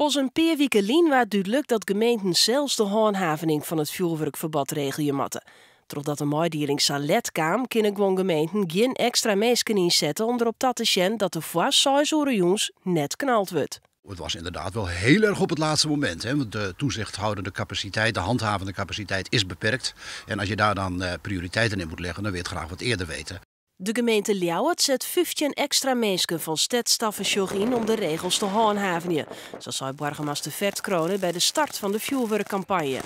Pas een paar weken lien was duidelijk dat gemeenten zelfs de handhaving van het vuurwerkverbod regelen moeten. Totdat de meedeling Salet kwam, kunnen gewoon gemeenten geen extra mensen inzetten om erop te zien dat de voor 6 uur jongens net knald wordt. Het was inderdaad wel heel erg op het laatste moment. Hè? Want de toezichthoudende capaciteit, de handhavende capaciteit is beperkt. En als je daar dan prioriteiten in moet leggen, dan wil je het graag wat eerder weten. De gemeente Ljouwert zet 15 extra mensen van stedstaffen in om de regels te handhaven. Zo zei burgemeester Vert Kronen bij de start van de vuurwerkcampagne.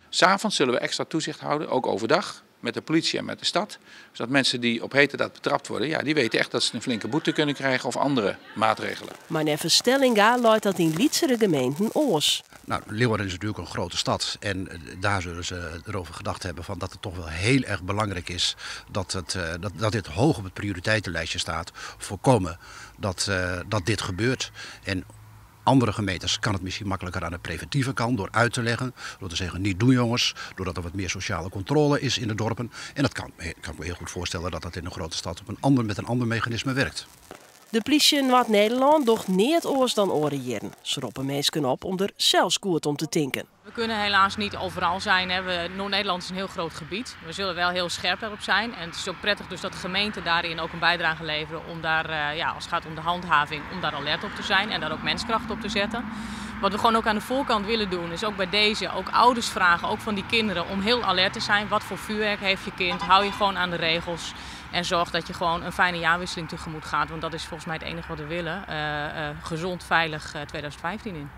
'S Avonds zullen we extra toezicht houden, ook overdag, met de politie en met de stad. Zodat mensen die op heterdaad betrapt worden, ja, die weten echt dat ze een flinke boete kunnen krijgen of andere maatregelen. Maar naar Verstellinga luidt dat in lietsere gemeenten oors. Nou, Leeuwarden is natuurlijk een grote stad en daar zullen ze erover gedacht hebben van dat het toch wel heel erg belangrijk is dat dit hoog op het prioriteitenlijstje staat. Voorkomen dat dit gebeurt. En andere gemeentes kan het misschien makkelijker aan de preventieve kant door uit te leggen. Door te zeggen niet doen jongens, doordat er wat meer sociale controle is in de dorpen. En dat kan ik me heel goed voorstellen dat dat in een grote stad met een ander mechanisme werkt. De politie in Noord-Nederland docht niet oors dan oren jaren. Ze roepen mensen op om er zelfs goed om te tinken. We kunnen helaas niet overal zijn. Noord-Nederland is een heel groot gebied. We zullen wel heel scherp daarop zijn. En het is ook prettig dus dat de gemeenten daarin ook een bijdrage leveren om daar, als het gaat om de handhaving, om daar alert op te zijn en daar ook menskracht op te zetten. Wat we gewoon ook aan de voorkant willen doen, is ook bij deze ook ouders vragen, ook van die kinderen, om heel alert te zijn. Wat voor vuurwerk heeft je kind? Hou je gewoon aan de regels. En zorg dat je gewoon een fijne jaarwisseling tegemoet gaat. Want dat is volgens mij het enige wat we willen. Gezond, veilig 2015 in.